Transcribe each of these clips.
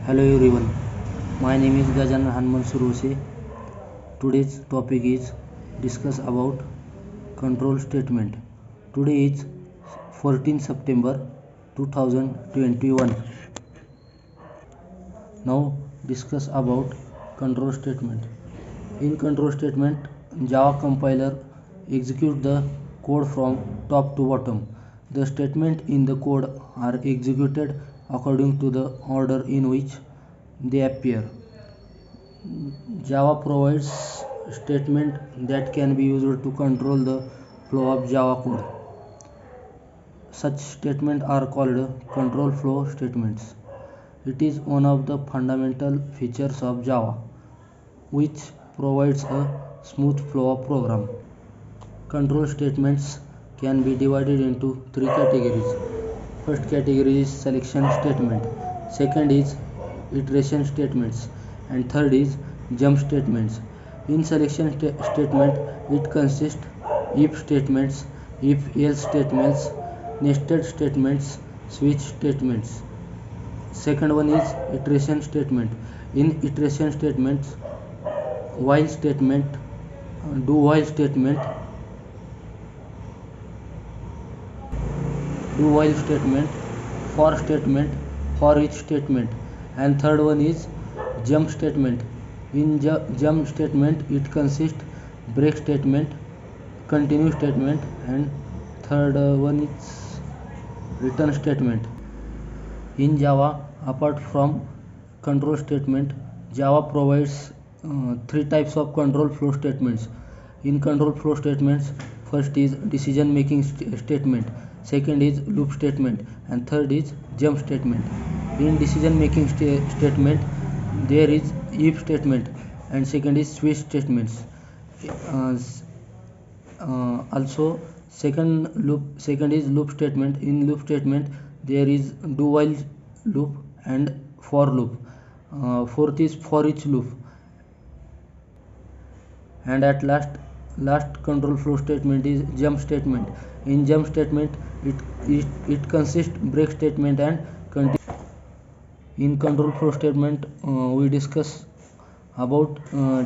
Hello everyone, my name is Gajan Hanman Suruse. Today's topic is discuss about control statement. Today is 14 September 2021. Now discuss about control statement. In control statement, Java compiler execute the code from top to bottom. The statement in the code are executed according to the order in which they appear. Java provides statement that can be used to control the flow of Java code. Such statements are called control flow statements. It is one of the fundamental features of Java, which provides a smooth flow of program. Control statements can be divided into three categories. First category is selection statement, second is iteration statements, and third is jump statements. In selection statement, it consists if statements, if else statements, nested statements, switch statements. Second one is iteration statement. In iteration statements, while statement, do while statement, for each statement, and third one is jump statement. In jump statement, it consists break statement, continue statement, and third one is return statement. In Java, apart from control statement, Java provides three types of control flow statements. In control flow statements, first is decision making statement, second is loop statement, and third is jump statement. In decision making statement, there is if statement, and second is switch statements. Also, second is loop statement. In loop statement, there is do while loop and for loop. Fourth is for each loop, and at last control flow statement is jump statement. In jump statement, it consists break statement and continue. In control flow statement, we discuss about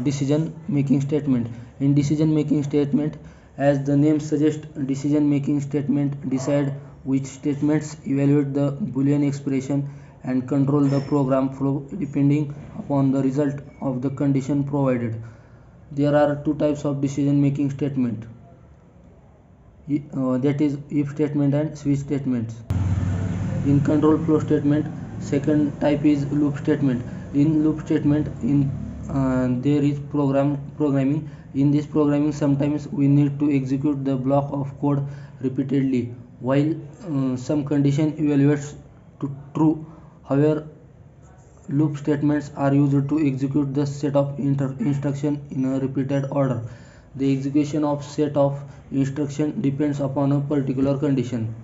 decision making statement. In decision making statement, as the name suggests, decision making statement decide which statements evaluate the boolean expression and control the program flow depending upon the result of the condition provided. There are two types of decision making statement, that is if statement and switch statements. In control flow statement, second type is loop statement. In loop statement, there is programming. In this programming, sometimes we need to execute the block of code repeatedly while some condition evaluates to true. However, loop statements are used to execute the set of instruction in a repeated order. The execution of set of instruction depends upon a particular condition.